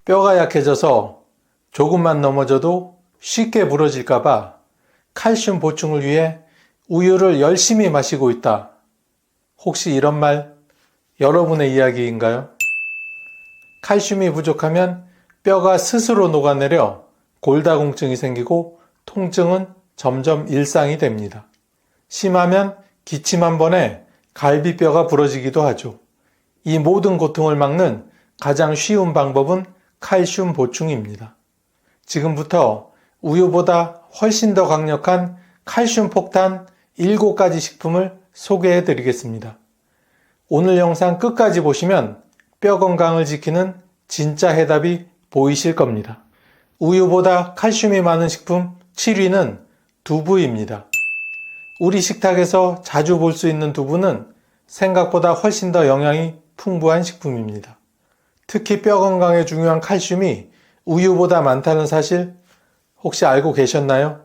뼈가 약해져서 조금만 넘어져도 쉽게 부러질까봐 칼슘 보충을 위해 우유를 열심히 마시고 있다. 혹시 이런 말 여러분의 이야기인가요? 칼슘이 부족하면 뼈가 스스로 녹아내려 골다공증이 생기고 통증은 점점 일상이 됩니다. 심하면 기침 한 번에 갈비뼈가 부러지기도 하죠. 이 모든 고통을 막는 가장 쉬운 방법은 칼슘 보충입니다. 지금부터 우유보다 훨씬 더 강력한 칼슘 폭탄 7가지 식품을 소개해 드리겠습니다. 오늘 영상 끝까지 보시면 뼈 건강을 지키는 진짜 해답이 보이실 겁니다. 우유보다 칼슘이 많은 식품 7위는 두부입니다. 우리 식탁에서 자주 볼 수 있는 두부는 생각보다 훨씬 더 영양이 풍부한 식품입니다. 특히 뼈 건강에 중요한 칼슘이 우유보다 많다는 사실 혹시 알고 계셨나요?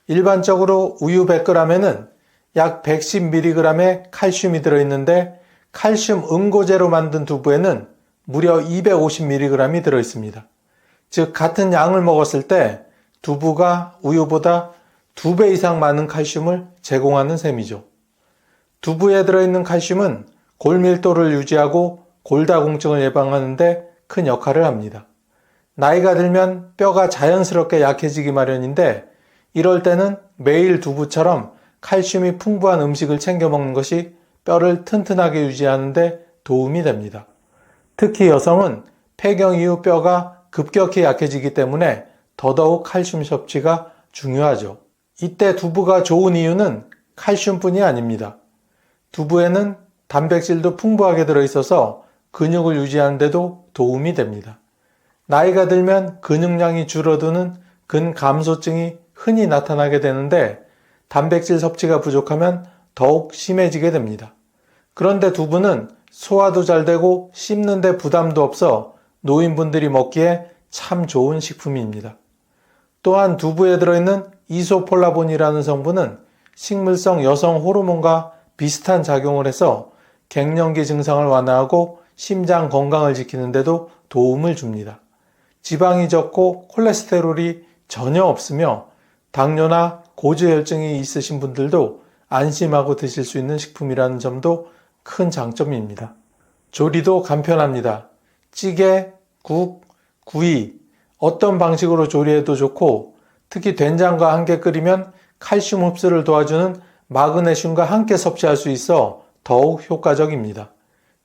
일반적으로 우유 100g에는 약 110mg의 칼슘이 들어있는데 칼슘 응고제로 만든 두부에는 무려 250mg이 들어있습니다. 즉 같은 양을 먹었을 때 두부가 우유보다 2배 이상 많은 칼슘을 제공하는 셈이죠. 두부에 들어있는 칼슘은 골밀도를 유지하고 골다공증을 예방하는 데 큰 역할을 합니다. 나이가 들면 뼈가 자연스럽게 약해지기 마련인데 이럴 때는 매일 두부처럼 칼슘이 풍부한 음식을 챙겨 먹는 것이 뼈를 튼튼하게 유지하는 데 도움이 됩니다. 특히 여성은 폐경 이후 뼈가 급격히 약해지기 때문에 더더욱 칼슘 섭취가 중요하죠. 이때 두부가 좋은 이유는 칼슘뿐이 아닙니다. 두부에는 단백질도 풍부하게 들어있어서 근육을 유지하는 데도 도움이 됩니다. 나이가 들면 근육량이 줄어드는 근감소증이 흔히 나타나게 되는데 단백질 섭취가 부족하면 더욱 심해지게 됩니다. 그런데 두부는 소화도 잘 되고 씹는 데 부담도 없어 노인분들이 먹기에 참 좋은 식품입니다. 또한 두부에 들어있는 이소폴라본이라는 성분은 식물성 여성 호르몬과 비슷한 작용을 해서 갱년기 증상을 완화하고 심장 건강을 지키는 데도 도움을 줍니다. 지방이 적고 콜레스테롤이 전혀 없으며 당뇨나 고지혈증이 있으신 분들도 안심하고 드실 수 있는 식품이라는 점도 큰 장점입니다. 조리도 간편합니다. 찌개, 국, 구이 어떤 방식으로 조리해도 좋고 특히 된장과 함께 끓이면 칼슘 흡수를 도와주는 마그네슘과 함께 섭취할 수 있어 더욱 효과적입니다.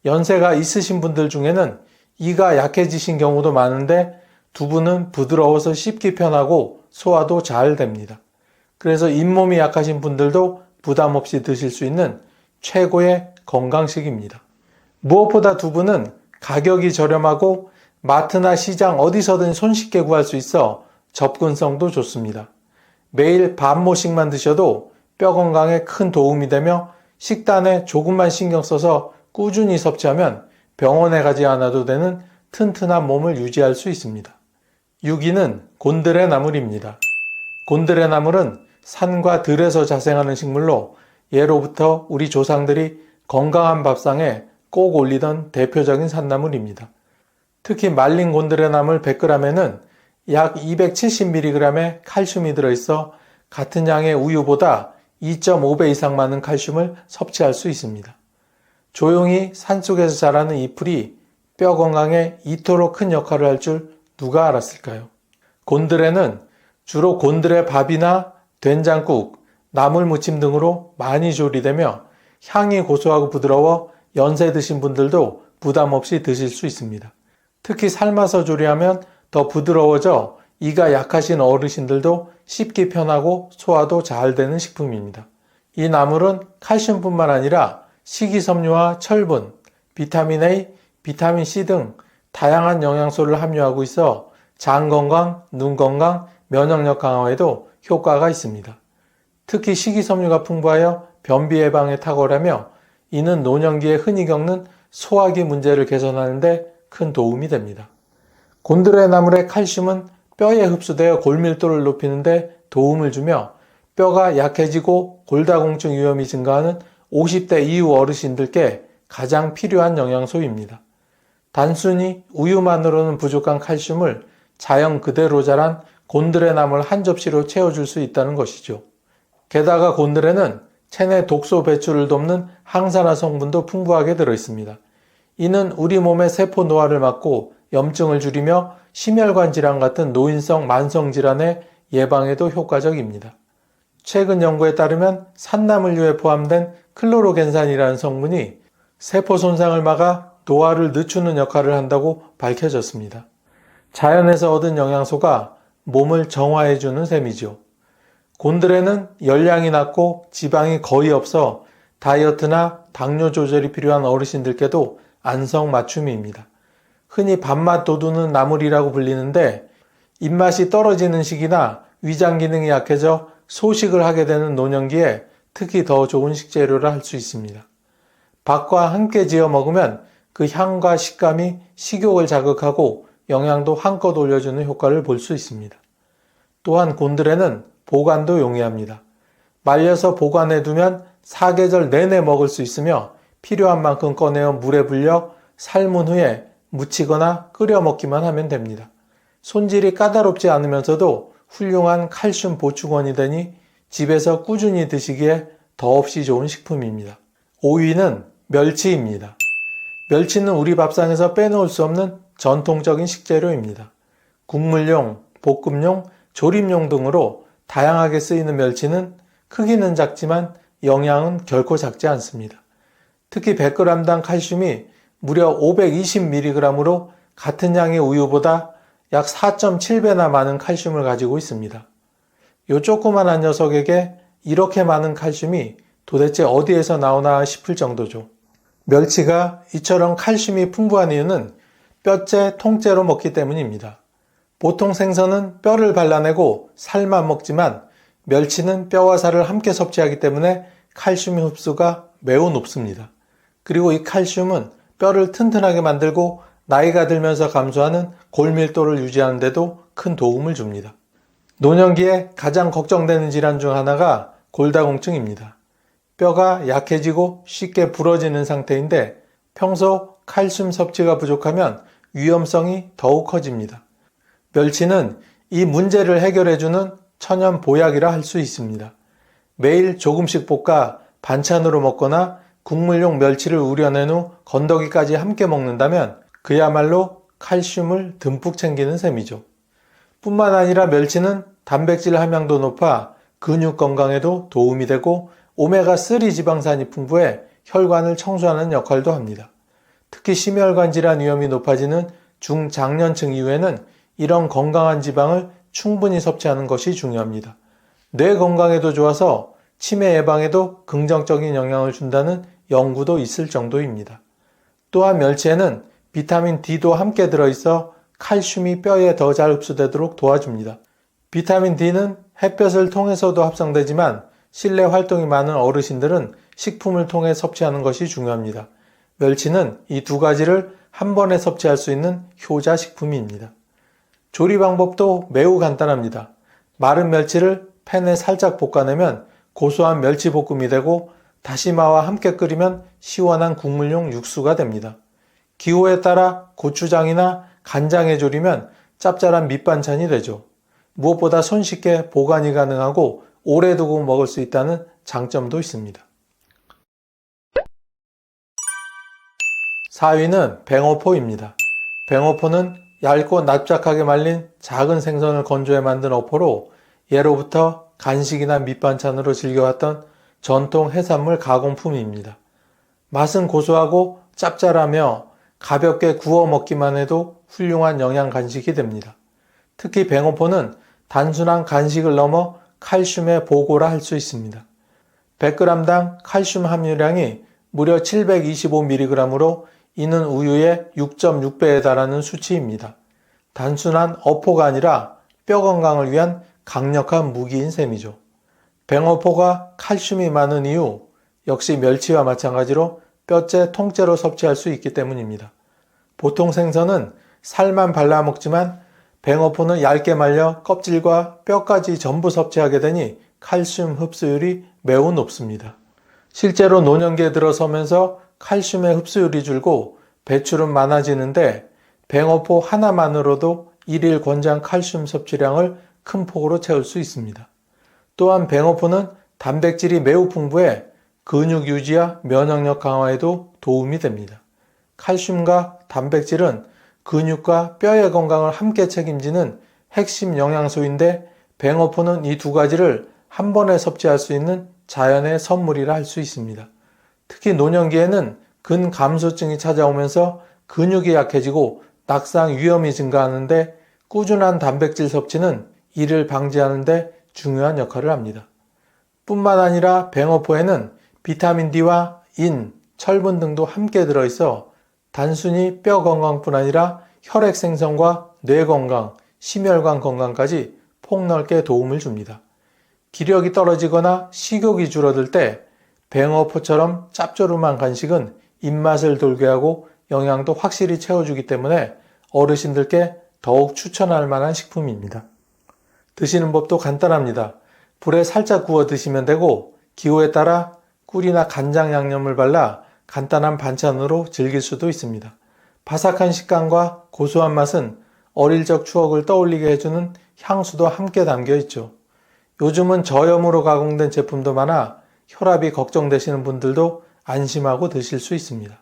연세가 있으신 분들 중에는 이가 약해지신 경우도 많은데 두부는 부드러워서 씹기 편하고 소화도 잘 됩니다. 그래서 잇몸이 약하신 분들도 부담 없이 드실 수 있는 최고의 건강식입니다. 무엇보다 두부는 가격이 저렴하고 마트나 시장 어디서든 손쉽게 구할 수 있어 접근성도 좋습니다. 매일 반 모씩만 드셔도 뼈 건강에 큰 도움이 되며 식단에 조금만 신경 써서 꾸준히 섭취하면 병원에 가지 않아도 되는 튼튼한 몸을 유지할 수 있습니다. 6위는 곤드레 나물입니다. 곤드레 나물은 산과 들에서 자생하는 식물로 예로부터 우리 조상들이 건강한 밥상에 꼭 올리던 대표적인 산나물입니다. 특히 말린 곤드레 나물 100g에는 약 270mg의 칼슘이 들어있어 같은 양의 우유보다 2.5배 이상 많은 칼슘을 섭취할 수 있습니다. 조용히 산속에서 자라는 이 풀이 뼈 건강에 이토록 큰 역할을 할 줄 누가 알았을까요? 곤드레는 주로 곤드레 밥이나 된장국, 나물 무침 등으로 많이 조리되며 향이 고소하고 부드러워 연세 드신 분들도 부담 없이 드실 수 있습니다. 특히 삶아서 조리하면 더 부드러워져 이가 약하신 어르신들도 씹기 편하고 소화도 잘 되는 식품입니다. 이 나물은 칼슘뿐만 아니라 식이섬유와 철분, 비타민 A, 비타민 C 등 다양한 영양소를 함유하고 있어 장 건강, 눈 건강, 면역력 강화에도 효과가 있습니다. 특히 식이섬유가 풍부하여 변비 예방에 탁월하며 이는 노년기에 흔히 겪는 소화기 문제를 개선하는 데 큰 도움이 됩니다. 곤드레 나물의 칼슘은 뼈에 흡수되어 골밀도를 높이는 데 도움을 주며 뼈가 약해지고 골다공증 위험이 증가하는 50대 이후 어르신들께 가장 필요한 영양소입니다. 단순히 우유만으로는 부족한 칼슘을 자연 그대로 자란 곤드레나물 한 접시로 채워줄 수 있다는 것이죠. 게다가 곤드레는 체내 독소 배출을 돕는 항산화 성분도 풍부하게 들어있습니다. 이는 우리 몸의 세포 노화를 막고 염증을 줄이며 심혈관 질환 같은 노인성 만성 질환의 예방에도 효과적입니다. 최근 연구에 따르면 산나물류에 포함된 클로로겐산이라는 성분이 세포 손상을 막아 노화를 늦추는 역할을 한다고 밝혀졌습니다. 자연에서 얻은 영양소가 몸을 정화해주는 셈이죠. 곤드레는 열량이 낮고 지방이 거의 없어 다이어트나 당뇨 조절이 필요한 어르신들께도 안성맞춤입니다. 흔히 밥맛 돋우는 나물이라고 불리는데 입맛이 떨어지는 시기나 위장 기능이 약해져 소식을 하게 되는 노년기에 특히 더 좋은 식재료라 할 수 있습니다. 밥과 함께 지어 먹으면 그 향과 식감이 식욕을 자극하고 영양도 한껏 올려주는 효과를 볼 수 있습니다. 또한 곤드레는 보관도 용이합니다. 말려서 보관해두면 사계절 내내 먹을 수 있으며 필요한 만큼 꺼내어 물에 불려 삶은 후에 무치거나 끓여 먹기만 하면 됩니다. 손질이 까다롭지 않으면서도 훌륭한 칼슘 보충원이 되니 집에서 꾸준히 드시기에 더없이 좋은 식품입니다. 5위는 멸치입니다. 멸치는 우리 밥상에서 빼놓을 수 없는 전통적인 식재료입니다. 국물용, 볶음용, 조림용 등으로 다양하게 쓰이는 멸치는 크기는 작지만 영양은 결코 작지 않습니다. 특히 100g당 칼슘이 무려 520mg으로 같은 양의 우유보다 약 4.7배나 많은 칼슘을 가지고 있습니다. 요 조그만한 녀석에게 이렇게 많은 칼슘이 도대체 어디에서 나오나 싶을 정도죠. 멸치가 이처럼 칼슘이 풍부한 이유는 뼈째, 통째로 먹기 때문입니다. 보통 생선은 뼈를 발라내고 살만 먹지만 멸치는 뼈와 살을 함께 섭취하기 때문에 칼슘 흡수가 매우 높습니다. 그리고 이 칼슘은 뼈를 튼튼하게 만들고 나이가 들면서 감소하는 골밀도를 유지하는 데도 큰 도움을 줍니다. 노년기에 가장 걱정되는 질환 중 하나가 골다공증입니다. 뼈가 약해지고 쉽게 부러지는 상태인데 평소 칼슘 섭취가 부족하면 위험성이 더욱 커집니다. 멸치는 이 문제를 해결해주는 천연 보약이라 할 수 있습니다. 매일 조금씩 볶아 반찬으로 먹거나 국물용 멸치를 우려낸 후 건더기까지 함께 먹는다면 그야말로 칼슘을 듬뿍 챙기는 셈이죠. 뿐만 아니라 멸치는 단백질 함량도 높아 근육 건강에도 도움이 되고 오메가3 지방산이 풍부해 혈관을 청소하는 역할도 합니다. 특히 심혈관 질환 위험이 높아지는 중장년층 이후에는 이런 건강한 지방을 충분히 섭취하는 것이 중요합니다. 뇌 건강에도 좋아서 치매 예방에도 긍정적인 영향을 준다는 연구도 있을 정도입니다. 또한 멸치에는 비타민 D도 함께 들어있어 칼슘이 뼈에 더 잘 흡수되도록 도와줍니다. 비타민 D는 햇볕을 통해서도 합성되지만 실내 활동이 많은 어르신들은 식품을 통해 섭취하는 것이 중요합니다. 멸치는 이 두 가지를 한 번에 섭취할 수 있는 효자 식품입니다. 조리 방법도 매우 간단합니다. 마른 멸치를 팬에 살짝 볶아내면 고소한 멸치볶음이 되고 다시마와 함께 끓이면 시원한 국물용 육수가 됩니다. 기호에 따라 고추장이나 간장에 졸이면 짭짤한 밑반찬이 되죠. 무엇보다 손쉽게 보관이 가능하고 오래 두고 먹을 수 있다는 장점도 있습니다. 4위는 뱅어포입니다. 뱅어포는 얇고 납작하게 말린 작은 생선을 건조해 만든 어포로 예로부터 간식이나 밑반찬으로 즐겨왔던 전통 해산물 가공품입니다. 맛은 고소하고 짭짤하며 가볍게 구워 먹기만 해도 훌륭한 영양 간식이 됩니다. 특히 뱅어포는 단순한 간식을 넘어 칼슘의 보고라 할 수 있습니다. 100g당 칼슘 함유량이 무려 725mg으로 이는 우유의 6.6배에 달하는 수치입니다. 단순한 어포가 아니라 뼈 건강을 위한 강력한 무기인 셈이죠. 뱅어포가 칼슘이 많은 이유 역시 멸치와 마찬가지로 뼈째 통째로 섭취할 수 있기 때문입니다. 보통 생선은 살만 발라 먹지만 뱅어포는 얇게 말려 껍질과 뼈까지 전부 섭취하게 되니 칼슘 흡수율이 매우 높습니다. 실제로 노년기에 들어서면서 칼슘의 흡수율이 줄고 배출은 많아지는데 뱅어포 하나만으로도 일일 권장 칼슘 섭취량을 큰 폭으로 채울 수 있습니다. 또한 뱅어포는 단백질이 매우 풍부해 근육 유지와 면역력 강화에도 도움이 됩니다. 칼슘과 단백질은 근육과 뼈의 건강을 함께 책임지는 핵심 영양소인데 뱅어포는 이 두 가지를 한 번에 섭취할 수 있는 자연의 선물이라 할 수 있습니다. 특히 노년기에는 근감소증이 찾아오면서 근육이 약해지고 낙상 위험이 증가하는데 꾸준한 단백질 섭취는 이를 방지하는 데 중요한 역할을 합니다. 뿐만 아니라 뱅어포에는 비타민 D와 인, 철분 등도 함께 들어있어 단순히 뼈 건강뿐 아니라 혈액 생성과 뇌 건강, 심혈관 건강까지 폭넓게 도움을 줍니다. 기력이 떨어지거나 식욕이 줄어들 때 뱅어포처럼 짭조름한 간식은 입맛을 돌게 하고 영양도 확실히 채워주기 때문에 어르신들께 더욱 추천할 만한 식품입니다. 드시는 법도 간단합니다. 불에 살짝 구워 드시면 되고 기호에 따라 꿀이나 간장 양념을 발라 간단한 반찬으로 즐길 수도 있습니다. 바삭한 식감과 고소한 맛은 어릴 적 추억을 떠올리게 해주는 향수도 함께 담겨 있죠. 요즘은 저염으로 가공된 제품도 많아 혈압이 걱정되시는 분들도 안심하고 드실 수 있습니다.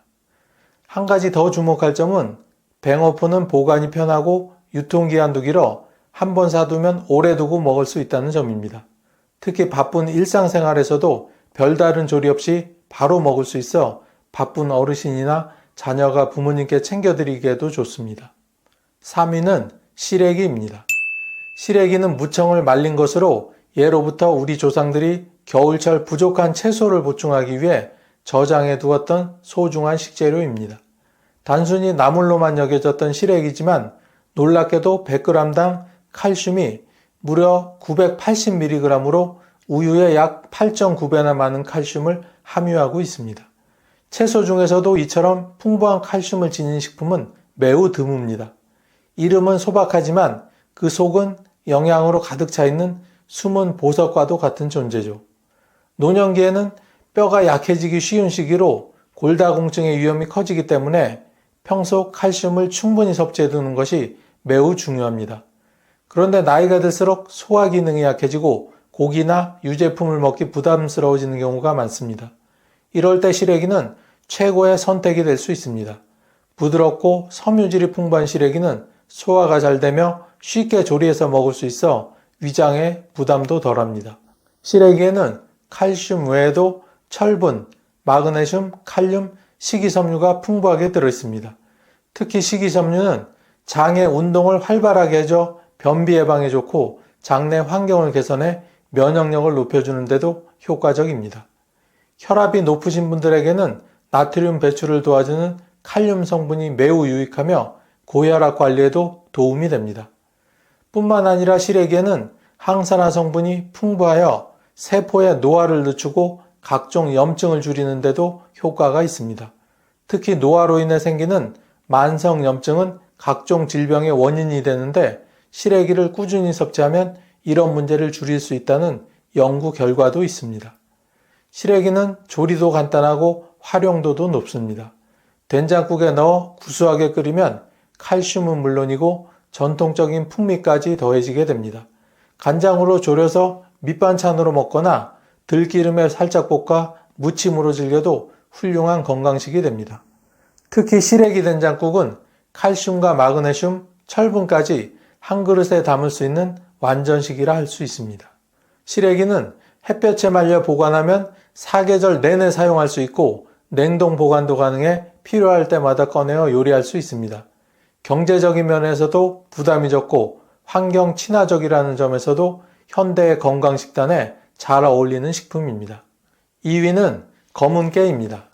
한 가지 더 주목할 점은 뱅어포는 보관이 편하고 유통기한도 길어 한 번 사두면 오래 두고 먹을 수 있다는 점입니다. 특히 바쁜 일상생활에서도 별다른 조리 없이 바로 먹을 수 있어 바쁜 어르신이나 자녀가 부모님께 챙겨드리기에도 좋습니다. 3위는 시래기입니다. 시래기는 무청을 말린 것으로 예로부터 우리 조상들이 겨울철 부족한 채소를 보충하기 위해 저장해 두었던 소중한 식재료입니다. 단순히 나물로만 여겨졌던 시래기지만 놀랍게도 100g당 칼슘이 무려 980mg으로 우유의 약 8.9배나 많은 칼슘을 함유하고 있습니다. 채소 중에서도 이처럼 풍부한 칼슘을 지닌 식품은 매우 드뭅니다. 이름은 소박하지만 그 속은 영양으로 가득 차 있는 숨은 보석과도 같은 존재죠. 노년기에는 뼈가 약해지기 쉬운 시기로 골다공증의 위험이 커지기 때문에 평소 칼슘을 충분히 섭취해 두는 것이 매우 중요합니다. 그런데 나이가 들수록 소화 기능이 약해지고 고기나 유제품을 먹기 부담스러워지는 경우가 많습니다. 이럴 때 시래기는 최고의 선택이 될 수 있습니다. 부드럽고 섬유질이 풍부한 시래기는 소화가 잘 되며 쉽게 조리해서 먹을 수 있어 위장에 부담도 덜합니다. 시래기에는 칼슘 외에도 철분, 마그네슘, 칼륨, 식이섬유가 풍부하게 들어있습니다. 특히 식이섬유는 장의 운동을 활발하게 해줘 변비 예방에 좋고 장내 환경을 개선해 면역력을 높여주는 데도 효과적입니다. 혈압이 높으신 분들에게는 나트륨 배출을 도와주는 칼륨 성분이 매우 유익하며 고혈압 관리에도 도움이 됩니다. 뿐만 아니라 시래기에는 항산화 성분이 풍부하여 세포의 노화를 늦추고 각종 염증을 줄이는 데도 효과가 있습니다. 특히 노화로 인해 생기는 만성 염증은 각종 질병의 원인이 되는데 시래기를 꾸준히 섭취하면 이런 문제를 줄일 수 있다는 연구 결과도 있습니다. 시래기는 조리도 간단하고 활용도도 높습니다. 된장국에 넣어 구수하게 끓이면 칼슘은 물론이고 전통적인 풍미까지 더해지게 됩니다. 간장으로 졸여서 밑반찬으로 먹거나 들기름에 살짝 볶아 무침으로 즐겨도 훌륭한 건강식이 됩니다. 특히 시래기 된장국은 칼슘과 마그네슘, 철분까지 한 그릇에 담을 수 있는 완전식이라 할 수 있습니다. 시래기는 햇볕에 말려 보관하면 사계절 내내 사용할 수 있고 냉동 보관도 가능해 필요할 때마다 꺼내어 요리할 수 있습니다. 경제적인 면에서도 부담이 적고 환경 친화적이라는 점에서도 현대의 건강식단에 잘 어울리는 식품입니다. 2위는 검은깨입니다.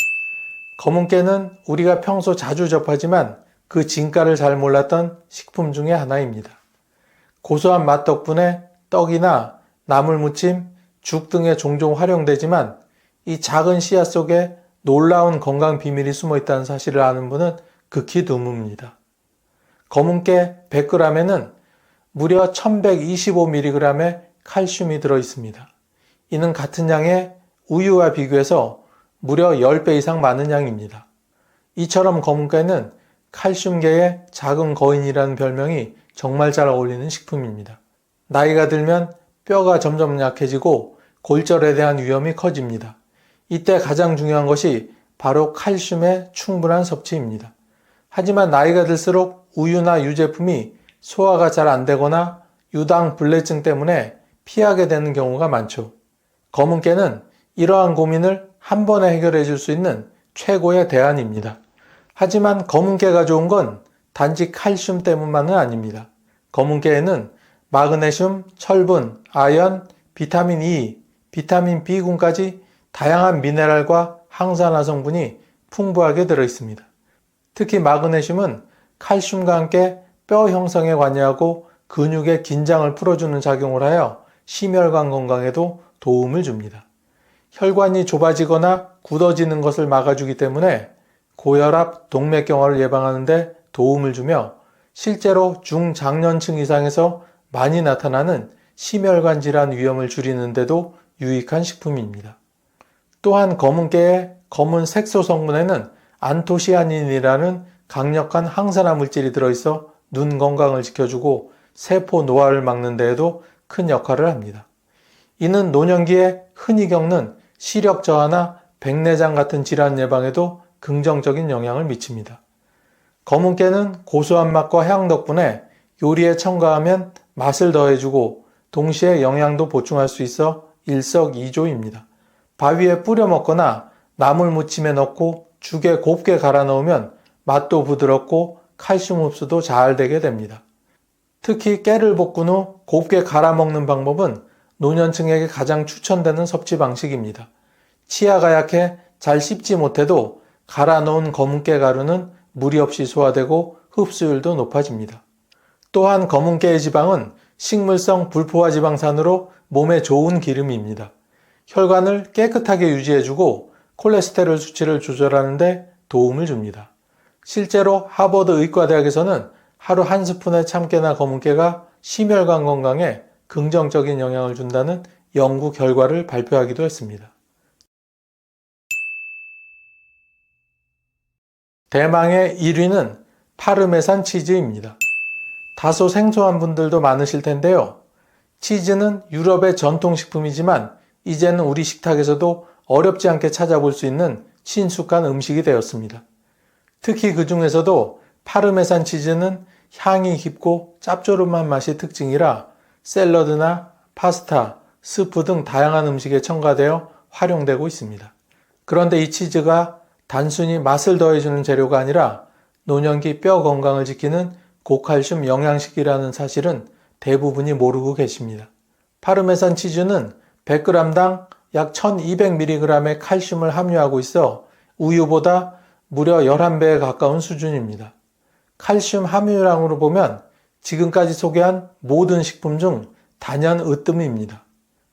검은깨는 우리가 평소 자주 접하지만 그 진가를 잘 몰랐던 식품 중에 하나입니다. 고소한 맛 덕분에 떡이나 나물무침, 죽 등에 종종 활용되지만 이 작은 씨앗 속에 놀라운 건강 비밀이 숨어 있다는 사실을 아는 분은 극히 드뭅니다. 검은깨 100g에는 무려 1125mg의 칼슘이 들어있습니다. 이는 같은 양의 우유와 비교해서 무려 10배 이상 많은 양입니다. 이처럼 검은깨는 칼슘계의 작은 거인이라는 별명이 정말 잘 어울리는 식품입니다. 나이가 들면 뼈가 점점 약해지고 골절에 대한 위험이 커집니다. 이때 가장 중요한 것이 바로 칼슘의 충분한 섭취입니다. 하지만 나이가 들수록 우유나 유제품이 소화가 잘 안 되거나 유당 불내증 때문에 피하게 되는 경우가 많죠. 검은깨는 이러한 고민을 한 번에 해결해 줄 수 있는 최고의 대안입니다. 하지만 검은깨가 좋은 건 단지 칼슘 때문만은 아닙니다. 검은깨에는 마그네슘, 철분, 아연, 비타민 E, 비타민 B군까지 다양한 미네랄과 항산화 성분이 풍부하게 들어있습니다. 특히 마그네슘은 칼슘과 함께 뼈 형성에 관여하고 근육의 긴장을 풀어주는 작용을 하여 심혈관 건강에도 도움을 줍니다. 혈관이 좁아지거나 굳어지는 것을 막아주기 때문에 고혈압, 동맥경화를 예방하는 데 도움을 주며 실제로 중장년층 이상에서 많이 나타나는 심혈관 질환 위험을 줄이는 데도 유익한 식품입니다. 또한 검은깨의 검은 색소 성분에는 안토시아닌이라는 강력한 항산화 물질이 들어있어 눈 건강을 지켜주고 세포 노화를 막는 데에도 큰 역할을 합니다. 이는 노년기에 흔히 겪는 시력 저하나 백내장 같은 질환 예방에도 긍정적인 영향을 미칩니다. 검은깨는 고소한 맛과 향 덕분에 요리에 첨가하면 맛을 더해주고 동시에 영양도 보충할 수 있어 일석이조입니다. 바위에 뿌려 먹거나 나물 무침에 넣고 죽에 곱게 갈아 넣으면 맛도 부드럽고 칼슘 흡수도 잘 되게 됩니다. 특히 깨를 볶은 후 곱게 갈아 먹는 방법은 노년층에게 가장 추천되는 섭취 방식입니다. 치아가 약해 잘 씹지 못해도 갈아 놓은 검은깨 가루는 무리 없이 소화되고 흡수율도 높아집니다. 또한 검은깨의 지방은 식물성 불포화 지방산으로 몸에 좋은 기름입니다. 혈관을 깨끗하게 유지해주고 콜레스테롤 수치를 조절하는 데 도움을 줍니다. 실제로 하버드 의과대학에서는 하루 한 스푼의 참깨나 검은깨가 심혈관 건강에 긍정적인 영향을 준다는 연구 결과를 발표하기도 했습니다. 대망의 1위는 파르메산 치즈입니다. 다소 생소한 분들도 많으실 텐데요. 치즈는 유럽의 전통식품이지만 이제는 우리 식탁에서도 어렵지 않게 찾아볼 수 있는 친숙한 음식이 되었습니다. 특히 그 중에서도 파르메산 치즈는 향이 깊고 짭조름한 맛이 특징이라 샐러드나 파스타, 스프 등 다양한 음식에 첨가되어 활용되고 있습니다. 그런데 이 치즈가 단순히 맛을 더해주는 재료가 아니라 노년기 뼈 건강을 지키는 고칼슘 영양식이라는 사실은 대부분이 모르고 계십니다. 파르메산 치즈는 100g당 약 1200mg의 칼슘을 함유하고 있어 우유보다 무려 11배에 가까운 수준입니다. 칼슘 함유량으로 보면 지금까지 소개한 모든 식품 중 단연 으뜸입니다.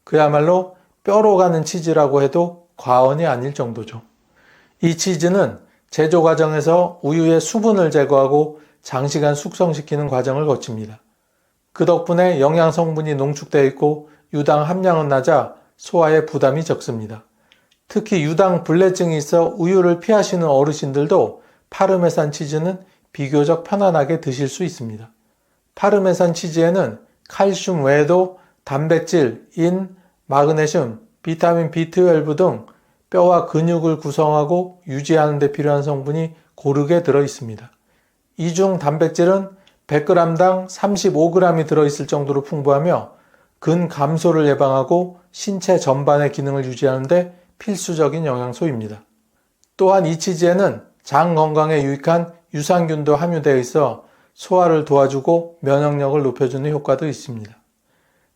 그야말로 뼈로 가는 치즈라고 해도 과언이 아닐 정도죠. 이 치즈는 제조 과정에서 우유의 수분을 제거하고 장시간 숙성시키는 과정을 거칩니다. 그 덕분에 영양 성분이 농축되어 있고 유당 함량은 낮아 소화에 부담이 적습니다. 특히 유당 불내증이 있어 우유를 피하시는 어르신들도 파르메산 치즈는 비교적 편안하게 드실 수 있습니다. 파르메산 치즈에는 칼슘 외에도 단백질, 인, 마그네슘, 비타민 B12 등 뼈와 근육을 구성하고 유지하는 데 필요한 성분이 고르게 들어 있습니다. 이 중 단백질은 100g당 35g이 들어있을 정도로 풍부하며 근 감소를 예방하고 신체 전반의 기능을 유지하는 데 필수적인 영양소입니다. 또한 이 치즈에는 장 건강에 유익한 유산균도 함유되어 있어 소화를 도와주고 면역력을 높여주는 효과도 있습니다.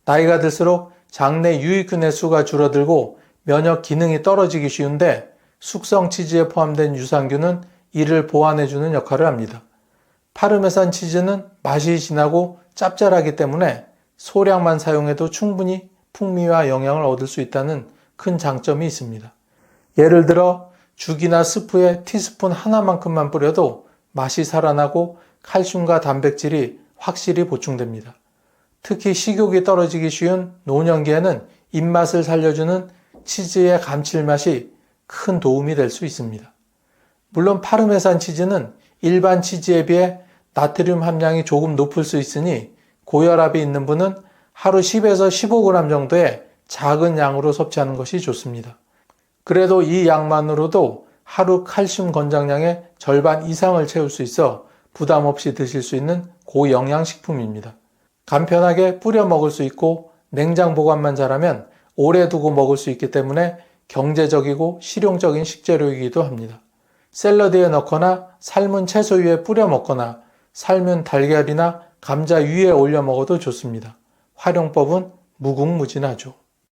나이가 들수록 장내 유익균의 수가 줄어들고 면역 기능이 떨어지기 쉬운데 숙성 치즈에 포함된 유산균은 이를 보완해주는 역할을 합니다. 파르메산 치즈는 맛이 진하고 짭짤하기 때문에 소량만 사용해도 충분히 풍미와 영양을 얻을 수 있다는 큰 장점이 있습니다. 예를 들어 죽이나 스프에 티스푼 하나만큼만 뿌려도 맛이 살아나고 칼슘과 단백질이 확실히 보충됩니다. 특히 식욕이 떨어지기 쉬운 노년기에는 입맛을 살려주는 치즈의 감칠맛이 큰 도움이 될 수 있습니다. 물론 파르메산 치즈는 일반 치즈에 비해 나트륨 함량이 조금 높을 수 있으니 고혈압이 있는 분은 하루 10에서 15g 정도의 작은 양으로 섭취하는 것이 좋습니다. 그래도 이 양만으로도 하루 칼슘 권장량의 절반 이상을 채울 수 있어 부담 없이 드실 수 있는 고영양 식품입니다. 간편하게 뿌려 먹을 수 있고 냉장 보관만 잘하면 오래 두고 먹을 수 있기 때문에 경제적이고 실용적인 식재료이기도 합니다. 샐러드에 넣거나 삶은 채소 위에 뿌려 먹거나 삶은 달걀이나 감자 위에 올려 먹어도 좋습니다. 활용법은 무궁무진하죠.